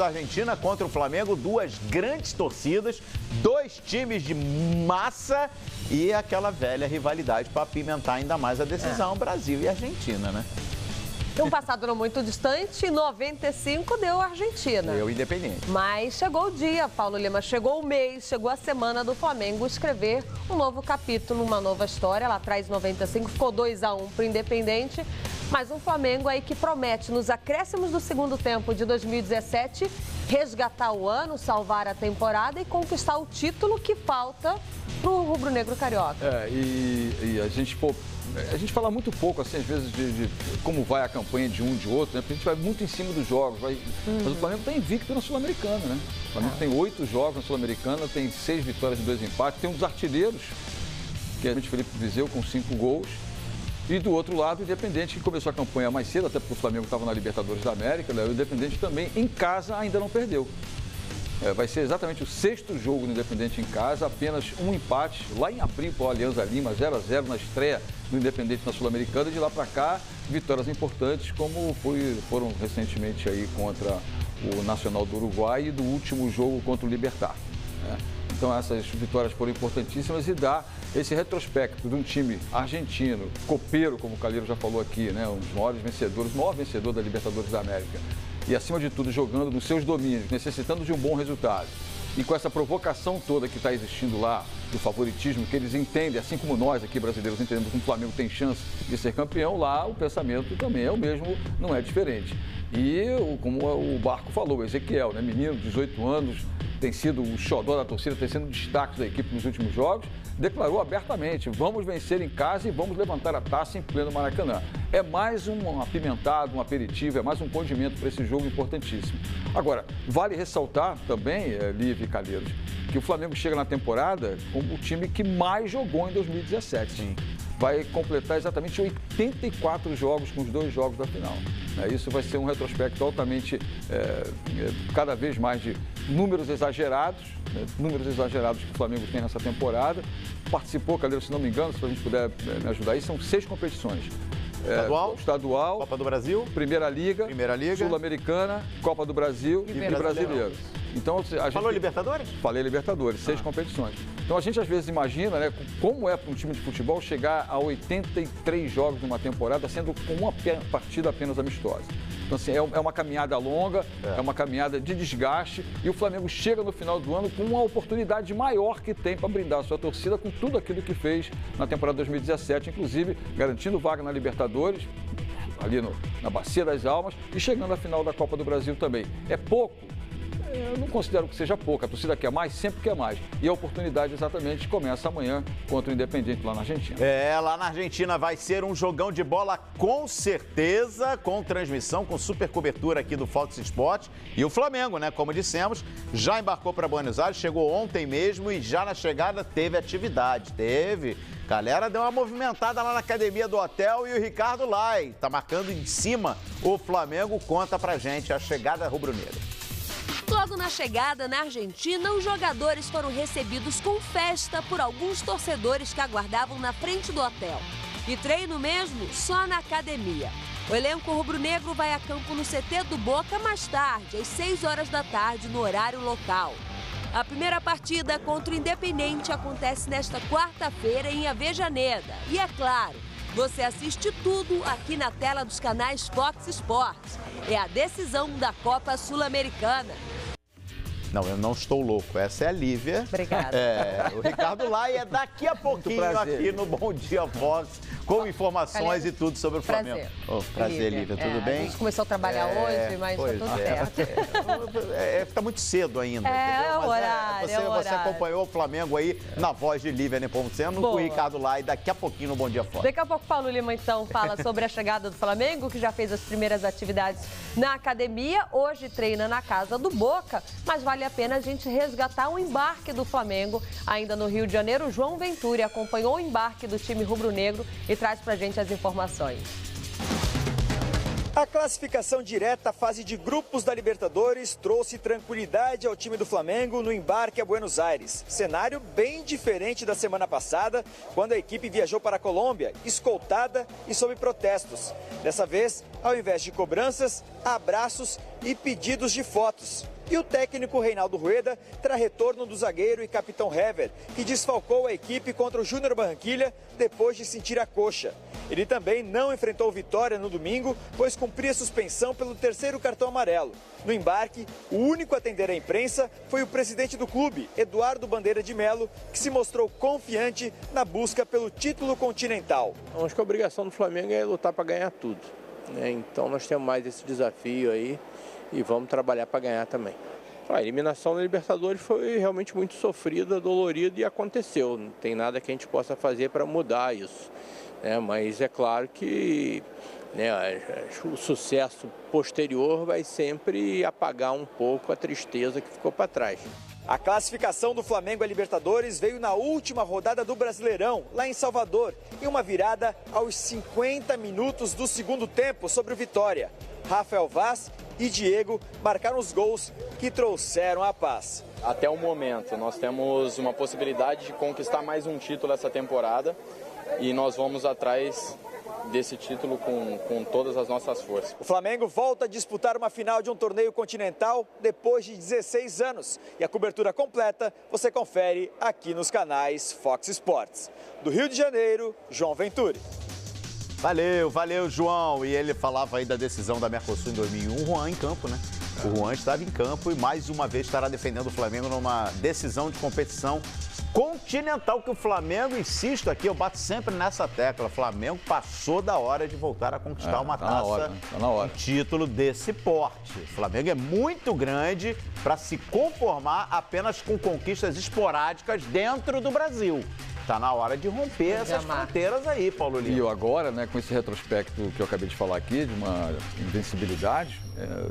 da Argentina contra o Flamengo, duas grandes torcidas, dois times de massa e aquela velha rivalidade para apimentar ainda mais a decisão Brasil e Argentina, né? Um passado não muito distante, em 95 deu a Argentina. Deu Independente. Mas chegou o dia, Paulo Lima, chegou o mês, chegou a semana do Flamengo escrever um novo capítulo, uma nova história. Lá atrás, em 95, ficou 2-1 para o Independente. Mas um Flamengo aí que promete, nos acréscimos do segundo tempo de 2017, resgatar o ano, salvar a temporada e conquistar o título que falta para o rubro-negro carioca. E a gente fala muito pouco, assim, às vezes, de como vai a campanha de um de outro, né? Porque a gente vai muito em cima dos jogos. Mas o Flamengo está invicto na Sul-Americana, né? O Flamengo tem 8 jogos na Sul-Americana, tem 6 vitórias e 2 empates, tem um dos artilheiros, que é o Felipe Viseu, com 5 gols. E do outro lado, o Independente, que começou a campanha mais cedo, até porque o Flamengo estava na Libertadores da América, né? O Independente também, em casa, ainda não perdeu. Vai ser exatamente o 6º jogo do Independente em casa, apenas um empate, lá em abril, para o Alianza Lima, 0-0 na estreia do Independente na Sul-Americana, e de lá para cá, vitórias importantes, como foram recentemente aí contra o Nacional do Uruguai e do último jogo contra o Libertad, né? Então essas vitórias foram importantíssimas e dá esse retrospecto de um time argentino, copeiro, como o Calheiro já falou aqui, né? Um dos maiores vencedores, o maior vencedor da Libertadores da América. E, acima de tudo, jogando nos seus domínios, necessitando de um bom resultado. E com essa provocação toda que está existindo lá, do favoritismo, que eles entendem, assim como nós aqui brasileiros entendemos que o Flamengo tem chance de ser campeão, lá o pensamento também é o mesmo, não é diferente. E, como o Barco falou, o Ezequiel, né, menino, 18 anos, tem sido o xodó da torcida, tem sido um destaque da equipe nos últimos jogos, declarou abertamente, vamos vencer em casa e vamos levantar a taça em pleno Maracanã. É mais um apimentado, um aperitivo, é mais um condimento para esse jogo importantíssimo. Agora, vale ressaltar também, Lívia e Calheiros, que o Flamengo chega na temporada como o time que mais jogou em 2017. Sim. Vai completar exatamente 84 jogos com os 2 jogos da final. Isso vai ser um retrospecto altamente, cada vez mais de números exagerados, que o Flamengo tem nessa temporada. Participou, Calheiro, se não me engano, se a gente puder me ajudar aí, são 6 competições. Estadual, Copa do Brasil, Primeira Liga, Sul-Americana, Copa do Brasil e Brasileiro. Então, a gente... Falou Libertadores? Falei Libertadores, 6 competições. Então a gente às vezes imagina, né, como é para um time de futebol chegar a 83 jogos numa temporada, sendo com uma partida apenas amistosa. Então, assim, é uma caminhada longa, é uma caminhada de desgaste, e o Flamengo chega no final do ano com uma oportunidade maior que tem para brindar a sua torcida com tudo aquilo que fez na temporada 2017, inclusive garantindo vaga na Libertadores, ali na Bacia das Almas, e chegando à final da Copa do Brasil também. É pouco? Eu não considero que seja pouco. A torcida quer mais, sempre quer mais. E a oportunidade exatamente começa amanhã contra o Independiente lá na Argentina. Lá na Argentina vai ser um jogão de bola com certeza, com transmissão, com super cobertura aqui do Fox Sports. E o Flamengo, né, como dissemos, já embarcou para Buenos Aires, chegou ontem mesmo e já na chegada teve atividade. Galera deu uma movimentada lá na academia do hotel e o Ricardo Lai tá marcando em cima o Flamengo. Conta pra gente a chegada rubro-negra. Logo na chegada na Argentina, os jogadores foram recebidos com festa por alguns torcedores que aguardavam na frente do hotel. E treino mesmo só na academia. O elenco rubro-negro vai a campo no CT do Boca mais tarde, às 6 horas da tarde, no horário local. A primeira partida contra o Independente acontece nesta quarta-feira em Avejaneda. E é claro, você assiste tudo aqui na tela dos canais Fox Sports. É a decisão da Copa Sul-Americana. Não, eu não estou louco. Essa é a Lívia. Obrigada. O Ricardo Lai é daqui a pouquinho aqui no Bom Dia Fox, com informações e tudo sobre o Flamengo. Prazer, Lívia. Tudo bem? A gente começou a trabalhar hoje, mas tá tudo certo. Tá muito cedo ainda. Você acompanhou o Flamengo aí na voz de Lívia Nepomuceno, com o Ricardo Lai, daqui a pouquinho no Bom Dia Fox. Daqui a pouco o Paulo Lima, então, fala sobre a chegada do Flamengo, que já fez as primeiras atividades na academia. Hoje treina na casa do Boca, mas vale a pena a gente resgatar o embarque do Flamengo. Ainda no Rio de Janeiro, o João Venturi acompanhou o embarque do time rubro-negro e traz pra gente as informações. A classificação direta à fase de grupos da Libertadores trouxe tranquilidade ao time do Flamengo no embarque a Buenos Aires. Cenário bem diferente da semana passada, quando a equipe viajou para a Colômbia, escoltada e sob protestos. Dessa vez, ao invés de cobranças, abraços e pedidos de fotos. E o técnico Reinaldo Rueda terá retorno do zagueiro e capitão Hever, que desfalcou a equipe contra o Júnior Barranquilla depois de sentir a coxa. Ele também não enfrentou o Vitória no domingo, pois cumpria suspensão pelo 3º cartão amarelo. No embarque, o único a atender a imprensa foi o presidente do clube, Eduardo Bandeira de Melo, que se mostrou confiante na busca pelo título continental. Acho que a obrigação do Flamengo é lutar para ganhar tudo, né? Então nós temos mais esse desafio aí e vamos trabalhar para ganhar também. A eliminação da Libertadores foi realmente muito sofrida, dolorida e aconteceu. Não tem nada que a gente possa fazer para mudar isso, né? Mas é claro que, né, o sucesso posterior vai sempre apagar um pouco a tristeza que ficou para trás. A classificação do Flamengo à Libertadores veio na última rodada do Brasileirão, lá em Salvador, em uma virada aos 50 minutos do segundo tempo sobre o Vitória. Rafael Vaz e Diego marcaram os gols que trouxeram a paz. Até o momento, nós temos uma possibilidade de conquistar mais um título essa temporada e nós vamos atrás desse título com todas as nossas forças. O Flamengo volta a disputar uma final de um torneio continental depois de 16 anos. E a cobertura completa você confere aqui nos canais Fox Sports. Do Rio de Janeiro, João Venturi. Valeu, João. E ele falava aí da decisão da Mercosul em 2001, o Juan em campo, né? O Juan estava em campo e mais uma vez estará defendendo o Flamengo numa decisão de competição continental, que o Flamengo, insisto aqui, eu bato sempre nessa tecla, o Flamengo passou da hora de voltar a conquistar uma taça, um título desse porte. O Flamengo é muito grande para se conformar apenas com conquistas esporádicas dentro do Brasil. Está na hora de romper essas fronteiras aí, Paulo Lima. E eu agora, né, com esse retrospecto que eu acabei de falar aqui, de uma invencibilidade,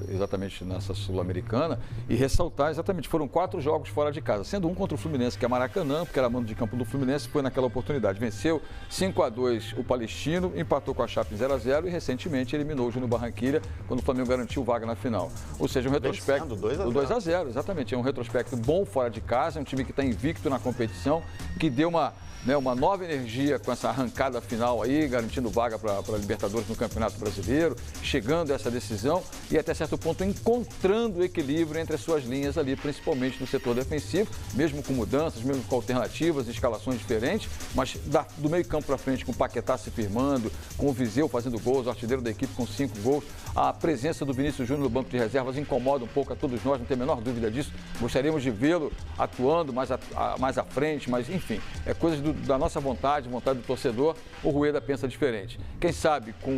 exatamente nessa Sul-Americana, e ressaltar exatamente, foram 4 jogos fora de casa, sendo um contra o Fluminense, que é Maracanã, porque era mando de campo do Fluminense, foi naquela oportunidade. Venceu 5-2 o Palestino, empatou com a Chape em 0-0 e recentemente eliminou o Júnior Barranquilla, quando o Flamengo garantiu vaga na final. Ou seja, um retrospecto do 2-0, exatamente. É um retrospecto bom fora de casa, é um time que está invicto na competição, que deu uma nova energia com essa arrancada final aí, garantindo vaga para a Libertadores no Campeonato Brasileiro, chegando a essa decisão e até certo ponto encontrando equilíbrio entre as suas linhas ali, principalmente no setor defensivo, mesmo com mudanças, mesmo com alternativas, escalações diferentes, mas do meio campo para frente, com o Paquetá se firmando, com o Viseu fazendo gols, o artilheiro da equipe com 5 gols, a presença do Vinícius Júnior no banco de reservas incomoda um pouco a todos nós, não tem a menor dúvida disso, gostaríamos de vê-lo atuando mais à frente, mas enfim, é coisa da nossa vontade do torcedor, o Rueda pensa diferente. Quem sabe com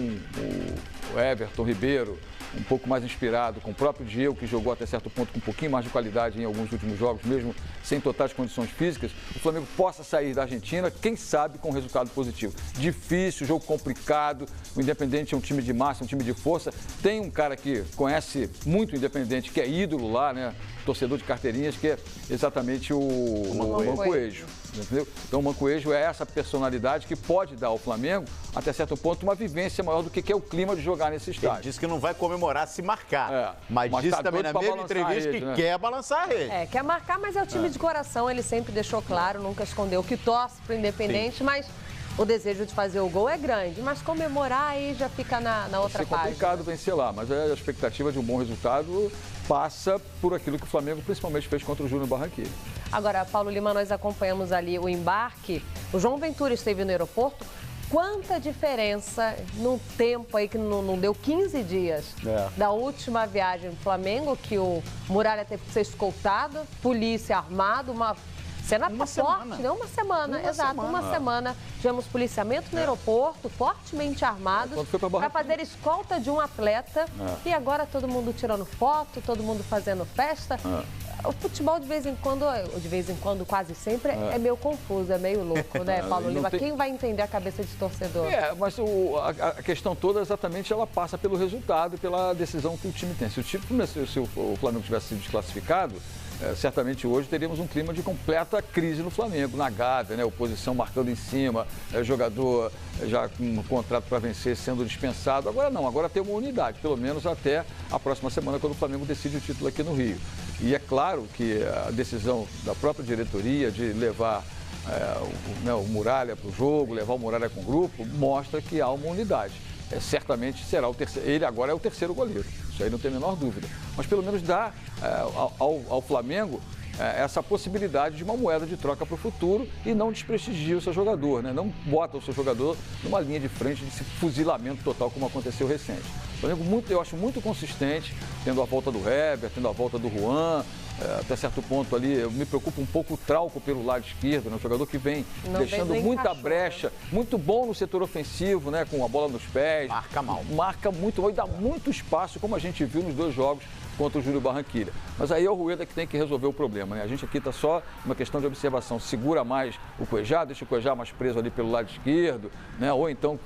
o Everton Ribeiro, um pouco mais inspirado, com o próprio Diego, que jogou até certo ponto com um pouquinho mais de qualidade em alguns últimos jogos, mesmo sem totais condições físicas, o Flamengo possa sair da Argentina, quem sabe com um resultado positivo. Difícil, jogo complicado, o Independente é um time de massa, um time de força. Tem um cara que conhece muito o Independente, que é ídolo lá, né? Torcedor de carteirinhas, que é exatamente o Mancoejo. Entendeu? Então o Mancoejo é essa personalidade que pode dar ao Flamengo, até certo ponto, uma vivência maior do que é o clima de jogar nesse estádio. Ele disse que não vai comemorar se marcar, mas disse tá também na mesma entrevista rede, que quer balançar a rede. Quer marcar, mas é o time de coração, ele sempre deixou claro, nunca escondeu que torce pro Independente, mas o desejo de fazer o gol é grande, mas comemorar aí já fica na outra página. É complicado vencer lá, mas a expectativa de um bom resultado passa por aquilo que o Flamengo principalmente fez contra o Júnior Barranquilla. Agora, Paulo Lima, nós acompanhamos ali o embarque. O João Ventura esteve no aeroporto. Quanta diferença no tempo aí que não deu 15 dias da última viagem do Flamengo, que o Muralha teve que ser escoltado, polícia armado, uma cena forte, né? Uma semana. Uma semana. Tivemos policiamento no aeroporto, fortemente armados, para fazer escolta de um atleta. E agora todo mundo tirando foto, todo mundo fazendo festa. O futebol, de vez em quando, quase sempre, é meio confuso, é meio louco, né, Paulo Lima? Quem vai entender a cabeça de torcedor? Mas a questão toda, exatamente, ela passa pelo resultado e pela decisão que o time tem. Se o Flamengo tivesse sido desclassificado, certamente hoje teríamos um clima de completa crise no Flamengo, na Gávea, né? Oposição marcando em cima, jogador já com um contrato para vencer sendo dispensado. Agora não, agora tem uma unidade, pelo menos até a próxima semana, quando o Flamengo decide o título aqui no Rio. E é claro que a decisão da própria diretoria de levar o Muralha para o jogo, levar o Muralha com o grupo, mostra que há uma unidade. certamente será o terceiro. Ele agora é o terceiro goleiro, isso aí não tem a menor dúvida. Mas pelo menos dá ao Flamengo essa possibilidade de uma moeda de troca para o futuro e não desprestigia o seu jogador, né? Não bota o seu jogador numa linha de frente desse fuzilamento total como aconteceu recente. O Flamengo, eu acho muito consistente, tendo a volta do Heber, tendo a volta do Juan. Até certo ponto ali, eu me preocupo um pouco o Trauco pelo lado esquerdo, né? Um jogador que vem deixando muita brecha, muito bom no setor ofensivo, né? Com a bola nos pés. Marca mal. Marca muito mal e dá muito espaço, como a gente viu nos 2 jogos contra o Júnior Barranquilla. Mas aí é o Rueda que tem que resolver o problema, né? A gente aqui está só uma questão de observação. Segura mais o Cuejá, deixa o Cuejá mais preso ali pelo lado esquerdo, né? Ou então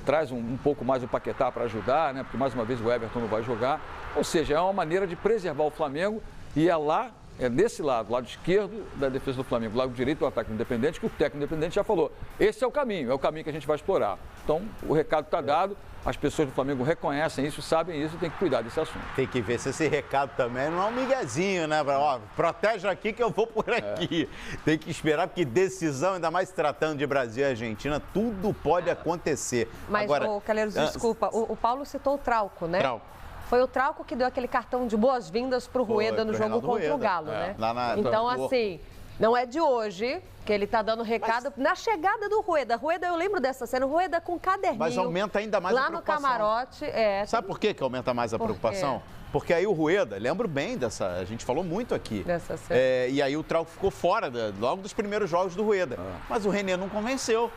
traz um pouco mais o Paquetá para ajudar, né? Porque mais uma vez o Everton não vai jogar. Ou seja, é uma maneira de preservar o Flamengo. E é nesse lado esquerdo da defesa do Flamengo, lado direito do ataque independente, que o técnico independente já falou. Esse é o caminho que a gente vai explorar. Então, o recado está dado, as pessoas do Flamengo reconhecem isso, sabem isso e tem que cuidar desse assunto. Tem que ver se esse recado também não é um miguezinho, né? Ó, protege aqui que eu vou por aqui. Tem que esperar, porque decisão, ainda mais se tratando de Brasil e Argentina, tudo pode acontecer. Mas, agora, Calheiros, desculpa, o Paulo citou o Trauco, né? Trauco. Foi o Trauco que deu aquele cartão de boas-vindas para o Rueda no jogo contra o Galo, né? Então, assim, não é de hoje que ele está dando recado. Na chegada do Rueda, eu lembro dessa cena, o Rueda com um caderninho. Mas aumenta ainda mais a preocupação. Lá no camarote. Sabe por que aumenta mais a preocupação? Porque aí o Rueda, lembro bem dessa, a gente falou muito aqui. Dessa cena. E aí o Trauco ficou fora logo dos primeiros jogos do Rueda. Mas o René não convenceu.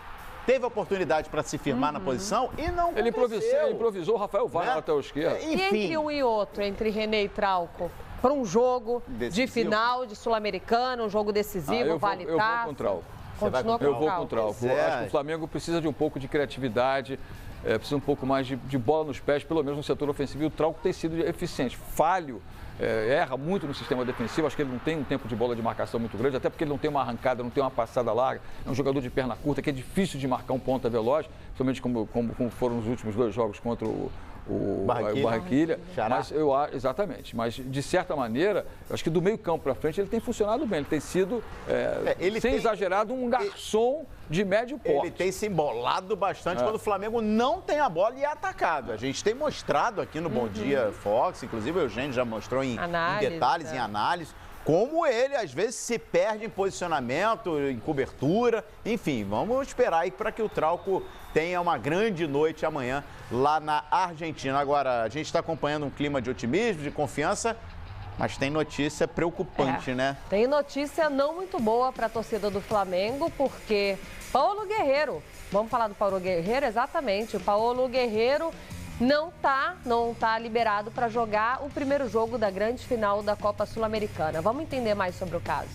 Teve a oportunidade para se firmar na posição e não ele improvisou o Rafael Vaz até o esquerdo. E entre um e outro, entre René e Trauco, para um jogo de final de Sul-Americano, um jogo decisivo, vale taça. Eu vou com o Trauco. Eu vou com o Trauco. Acho que o Flamengo precisa de um pouco de criatividade, precisa um pouco mais de bola nos pés, pelo menos no setor ofensivo. E o Trauco tem sido eficiente, falho. Erra muito no sistema defensivo, acho que ele não tem um tempo de bola de marcação muito grande, até porque ele não tem uma arrancada, não tem uma passada larga, é um jogador de perna curta que é difícil de marcar um ponta veloz, principalmente como foram os últimos 2 jogos contra o Barranquilla. Mas exatamente, mas de certa maneira, eu acho que do meio campo para frente ele tem funcionado bem, ele tem sido, exagerado, um garçom de médio porte. Ele tem se embolado bastante quando o Flamengo não tem a bola e é atacado. A gente tem mostrado aqui no Bom Dia Fox, inclusive o Eugênio já mostrou em detalhes, em análise, como ele às vezes se perde em posicionamento, em cobertura. Enfim, vamos esperar aí para que o Trauco tenha uma grande noite amanhã lá na Argentina. Agora, a gente está acompanhando um clima de otimismo, de confiança, mas tem notícia preocupante, né? Tem notícia não muito boa para a torcida do Flamengo, porque Paulo Guerreiro, vamos falar do Paulo Guerreiro? Exatamente, o Paulo Guerreiro não tá liberado para jogar o primeiro jogo da grande final da Copa Sul-Americana. Vamos entender mais sobre o caso.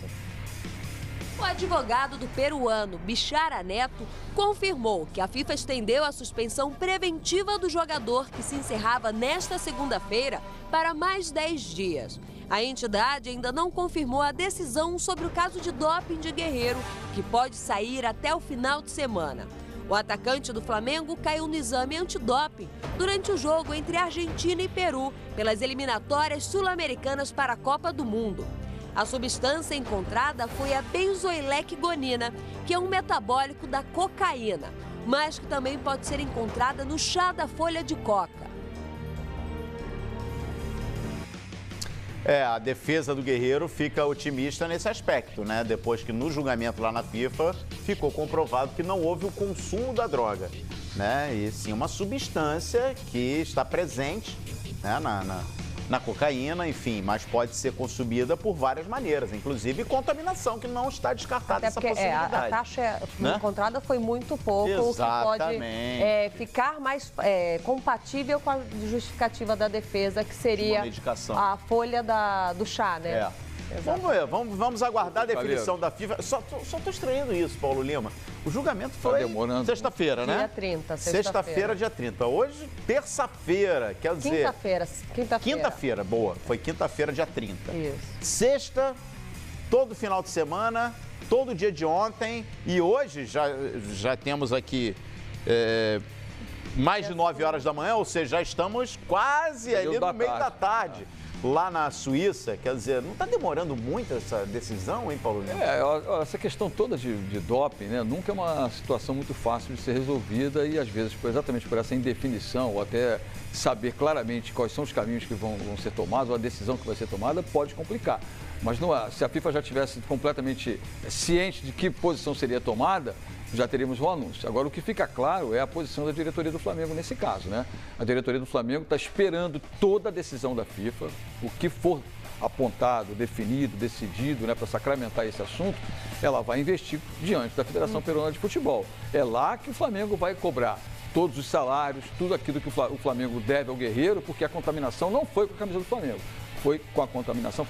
O advogado do peruano, Bichara Neto, confirmou que a FIFA estendeu a suspensão preventiva do jogador, que se encerrava nesta segunda-feira, para mais 10 dias. A entidade ainda não confirmou a decisão sobre o caso de doping de Guerreiro, que pode sair até o final de semana. O atacante do Flamengo caiu no exame antidoping durante o jogo entre Argentina e Peru, pelas eliminatórias sul-americanas para a Copa do Mundo. A substância encontrada foi a benzoilecgonina, que é um metabólico da cocaína, mas que também pode ser encontrada no chá da folha de coca. A defesa do Guerreiro fica otimista nesse aspecto, né? Depois que no julgamento lá na FIFA ficou comprovado que não houve o consumo da droga, né? E sim uma substância que está presente, né, na cocaína, enfim, mas pode ser consumida por várias maneiras, inclusive contaminação, que não está descartada essa possibilidade. A taxa encontrada foi muito pouco, exatamente, o que pode ficar mais compatível com a justificativa da defesa, que seria a folha do chá, né? Vamos ver, vamos aguardar a definição da FIFA. Só estou estranhando isso, Paulo Lima. O julgamento foi sexta-feira, né? Dia 30, sexta-feira, dia 30. Hoje, terça-feira, quer dizer... Quinta-feira, boa. Foi quinta-feira, dia 30. Isso. Sexta, todo final de semana, todo dia de ontem. E hoje já temos aqui mais de 9 horas da manhã, ou seja, já estamos quase ali no meio da tarde. lá na Suíça. Quer dizer, não está demorando muito essa decisão, hein, Paulo Lima? Essa questão toda de doping, né, nunca é uma situação muito fácil de ser resolvida e, às vezes, exatamente por essa indefinição ou até saber claramente quais são os caminhos que vão ser tomados ou a decisão que vai ser tomada, pode complicar. Mas se a FIFA já tivesse completamente ciente de que posição seria tomada, já teríamos um anúncio. Agora, o que fica claro é a posição da diretoria do Flamengo nesse caso, né? A diretoria do Flamengo está esperando toda a decisão da FIFA, o que for apontado, definido, decidido, né, para sacramentar esse assunto, ela vai investir diante da Federação Peruana de Futebol. É lá que o Flamengo vai cobrar todos os salários, tudo aquilo que o Flamengo deve ao Guerreiro, porque a contaminação não foi com a camisa do Flamengo. Foi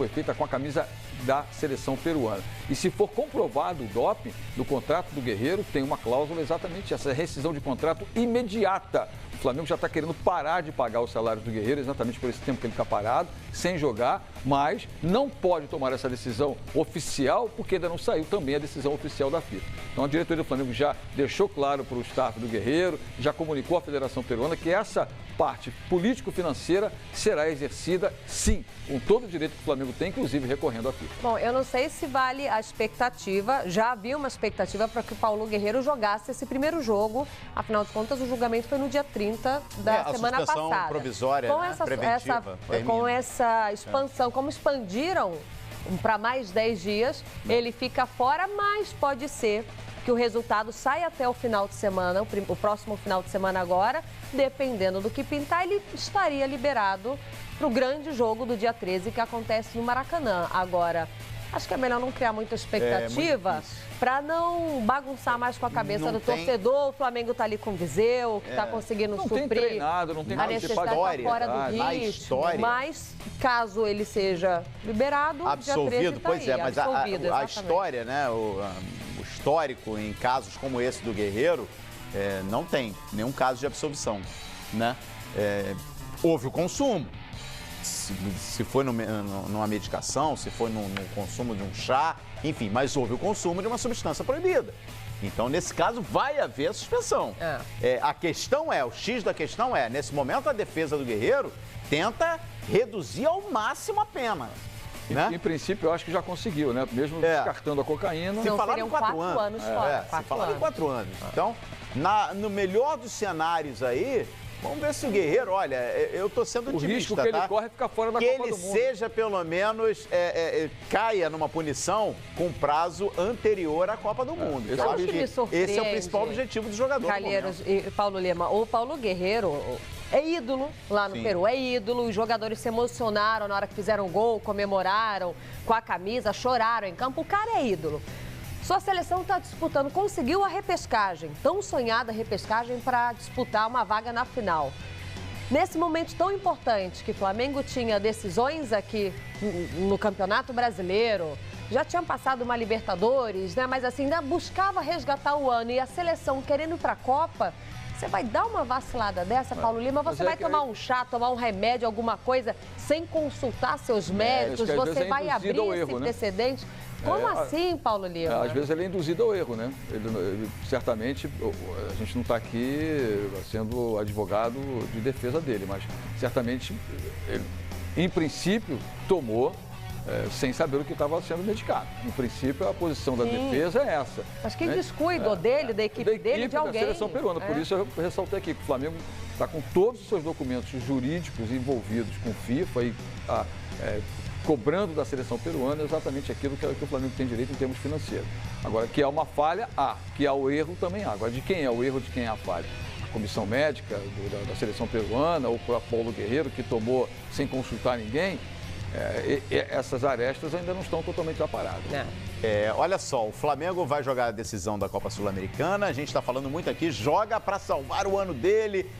feita com a camisa da seleção peruana. E se for comprovado o doping do contrato do Guerreiro, tem uma cláusula exatamente essa, rescisão de contrato imediata. O Flamengo já está querendo parar de pagar os salários do Guerreiro, exatamente por esse tempo que ele está parado, sem jogar, mas não pode tomar essa decisão oficial, porque ainda não saiu também a decisão oficial da FIFA. Então a diretoria do Flamengo já deixou claro para o staff do Guerreiro, já comunicou à Federação Peruana que essa parte político-financeira será exercida, sim, com todo o direito que o Flamengo tem, inclusive recorrendo à FIFA. Bom, eu não sei se vale a expectativa, já havia uma expectativa para que o Paulo Guerreiro jogasse esse primeiro jogo, afinal de contas o julgamento foi no dia 30 da semana passada. A suspensão provisória, com né? Preventiva. Com essa expansão, como expandiram para mais 10 dias, ele fica fora, mas pode ser que o resultado saia até o final de semana, o próximo final de semana agora, dependendo do que pintar, ele estaria liberado para o grande jogo do dia 13 que acontece no Maracanã. Agora, acho que é melhor não criar muita expectativa para não bagunçar mais com a cabeça do torcedor. O Flamengo está ali com o Viseu, que está conseguindo suprir treinado, não tem a necessidade fora do ritmo. Mas, caso ele seja liberado, absolvido, dia 13 pois tá aí, mas a história, né? O histórico em casos como esse do Guerreiro, não tem nenhum caso de absolvição, né? Houve o consumo. Se foi numa medicação, se foi no consumo de um chá, enfim, mas houve o consumo de uma substância proibida. Então, nesse caso, vai haver a suspensão. A questão o X da questão nesse momento, a defesa do Guerreiro tenta reduzir ao máximo a pena. Né? Em princípio, eu acho que já conseguiu, né? Mesmo descartando a cocaína. Se falar em 4 anos fora. Se falar em 4 anos. Então, no melhor dos cenários aí, vamos ver se o Guerreiro, olha, eu tô sendo otimista, o risco que ele corre é ficar fora da Copa do Mundo. Que ele seja, pelo menos, caia numa punição com prazo anterior à Copa do Mundo. Eu acho que esse é o principal objetivo do jogador. Calheiros e Paulo Lima, o Paulo Guerreiro é ídolo lá no Peru, é ídolo. Os jogadores se emocionaram na hora que fizeram gol, comemoraram com a camisa, choraram em campo. O cara é ídolo. Sua seleção está disputando, conseguiu a repescagem, tão sonhada repescagem para disputar uma vaga na final. Nesse momento tão importante que o Flamengo tinha decisões aqui no Campeonato Brasileiro, já tinha passado uma Libertadores, né? Mas assim, ainda buscava resgatar o ano e a seleção querendo ir para a Copa. Você vai dar uma vacilada dessa, Paulo Lima? Você vai tomar um chá, tomar um remédio, alguma coisa, sem consultar seus médicos? Você vai abrir esse precedente? Como assim, Paulo Lima? Às vezes ele é induzido ao erro, né? Ele, certamente, a gente não está aqui sendo advogado de defesa dele, mas certamente, ele, em princípio, tomou sem saber o que estava sendo medicado. Em princípio, a posição da defesa é essa. Mas quem descuidou dele, da equipe dele, de alguém? Da seleção peruana. Por isso eu ressaltei aqui que o Flamengo está com todos os seus documentos jurídicos envolvidos com FIFA e cobrando da seleção peruana exatamente aquilo que o Flamengo tem direito em termos financeiros. Agora, que há uma falha, que há o erro, também há. Agora, de quem é o erro, de quem é a falha? A comissão médica da seleção peruana, ou o Paulo Guerreiro, que tomou sem consultar ninguém, essas arestas ainda não estão totalmente aparadas. Olha só, o Flamengo vai jogar a decisão da Copa Sul-Americana, a gente está falando muito aqui, joga para salvar o ano dele,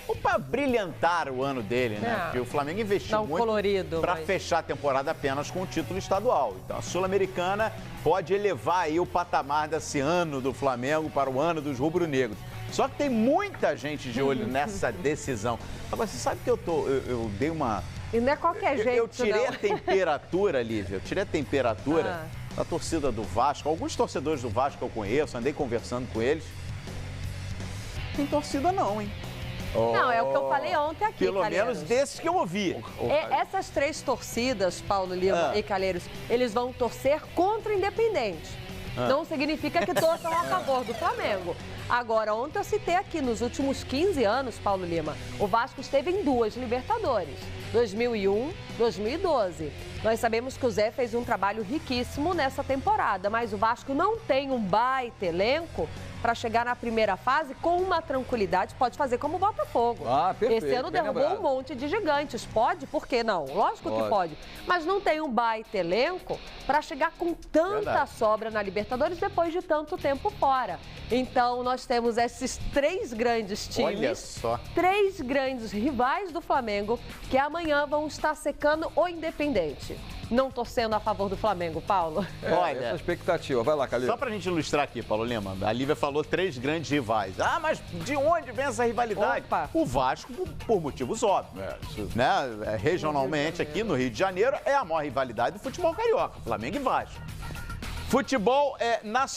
ou para brilhantar o ano dele, né? Porque o Flamengo investiu muito para fechar a temporada apenas com o título estadual. Então a Sul-Americana pode elevar aí o patamar desse ano do Flamengo para o ano dos rubro-negros. Só que tem muita gente de olho nessa decisão. Agora, você sabe que eu dei uma... E não é qualquer jeito, eu tirei a temperatura, Lívia, eu tirei a temperatura da torcida do Vasco. Alguns torcedores do Vasco eu conheço, andei conversando com eles. Tem torcida não, hein? Não, é o que eu falei ontem aqui, Pelo Calheiros. menos desses que eu ouvi. Essas 3 torcidas, Paulo Lima e Calheiros, eles vão torcer contra o Independente. Não significa que torçam a favor do Flamengo. Agora, ontem eu citei aqui, nos últimos 15 anos, Paulo Lima, o Vasco esteve em 2 Libertadores, 2001, 2012. Nós sabemos que o Zé fez um trabalho riquíssimo nessa temporada, mas o Vasco não tem um baita elenco para chegar na primeira fase com uma tranquilidade. Pode fazer como o Botafogo. Perfeito, Esse ano derrubou um monte de gigantes. Pode? Por que não? Lógico que pode. Mas não tem um baita elenco para chegar com tanta sobra na Libertadores depois de tanto tempo fora. Então, nós temos esses 3 grandes times. Olha só. 3 grandes rivais do Flamengo que amanhã vão estar secando o Independente. Não torcendo a favor do Flamengo, Paulo. Olha, essa expectativa. Vai lá, Calil. Só pra gente ilustrar aqui, Paulo Lima, a Lívia falou 3 grandes rivais. Mas de onde vem essa rivalidade? Opa. O Vasco, por motivos óbvios. Né? Regionalmente, aqui no Rio de Janeiro, é a maior rivalidade do futebol carioca, Flamengo e Vasco. Futebol nacional.